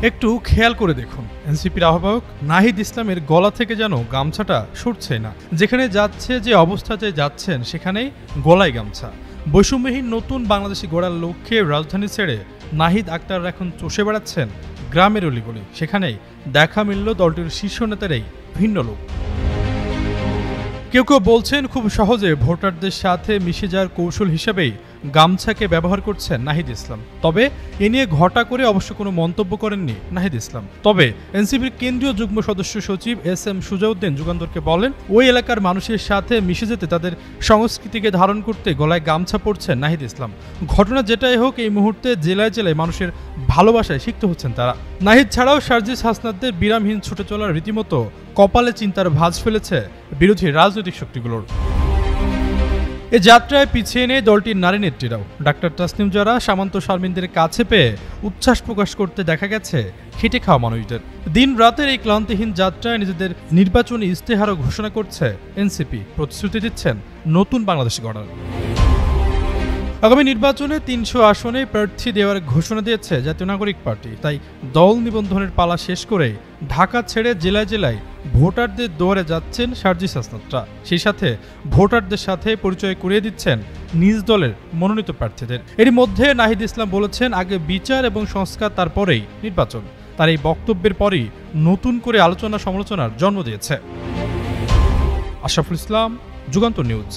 একটু খেয়াল করে দেখুন, এনসিপির আহ্বায়ক নাহিদ ইসলামের গলা থেকে যেন গামছাটা সরছে না। যেখানে যাচ্ছে, যে অবস্থাতে যাচ্ছেন, সেখানেই গলায় গামছা। বৈষম্যহীন নতুন বাংলাদেশি গড়ার লক্ষ্যে রাজধানী ছেড়ে নাহিদ আক্তার এখন চষে বেড়াচ্ছেন গ্রামের অলিগলি। সেখানেই দেখা মিলল দলটির শীর্ষ নেতারই ভিন্ন লোক। কেউ কেউ বলছেন খুব সহজে ভোটারদের সাথে মিশে যাওয়ার কৌশল হিসেবেই গামছাকে ব্যবহার করছেন নাহিদ ইসলাম। তবে এ নিয়ে ঘটা করে অবশ্য কোনো মন্তব্য করেননি নাহিদ ইসলাম। তবে এনসিপির কেন্দ্রীয় যুগ্ম সদস্য সচিব এস.এম. সুজাউদ্দিন যুগান্তরকে বলেন, ওই এলাকার মানুষের সাথে মিশে যেতে, তাদের সংস্কৃতিকে ধারণ করতে গলায় গামছা পরছেন নাহিদ ইসলাম। ঘটনা যেটাই হোক, এই মুহূর্তে জেলায় জেলায় মানুষের ভালোবাসায় সিক্ত হচ্ছেন তারা। নাহিদ ছাড়াও সার্জিস হাসনাতদের বিরামহীন ছুটে চলার রীতিমতো কপালে চিন্তার ভাঁজ ফেলেছে বিরোধী রাজনৈতিক শক্তিগুলোর। এ যাত্রায় পিছিয়ে নেই দলটির নারী নেত্রীরাও। ডাক্তার তাসনিম জারা, সামান্ত শারমিনদের কাছে পেয়ে উচ্ছ্বাস প্রকাশ করতে দেখা গেছে খেটে খাওয়া মানুষদের। দিন রাতের এই ক্লান্তিহীন যাত্রায় নিজেদের নির্বাচনী ইস্তেহারও ঘোষণা করছে এনসিপি। প্রতিশ্রুতি দিচ্ছেন নতুন বাংলাদেশ গড়ার। আগামী নির্বাচনে ৩০০ আসনে প্রার্থী দেওয়ার ঘোষণা দিয়েছে জাতীয় নাগরিক পার্টি। তাই দল নিবন্ধনের পালা শেষ করে ঢাকা ছেড়ে জেলায় জেলায় ভোটারদের দুয়ারে যাচ্ছেন সার্জিস হাসনাতরা। সেই সাথে ভোটারদের সাথে পরিচয় করিয়ে দিচ্ছেন নিজ দলের মনোনীত প্রার্থীদের। এরই মধ্যে নাহিদ ইসলাম বলেছেন, আগে বিচার এবং সংস্কার, তারপরেই নির্বাচন। তার এই বক্তব্যের পরই নতুন করে আলোচনা সমালোচনার জন্ম দিয়েছে। আশরাফুল ইসলাম, যুগান্তর নিউজ।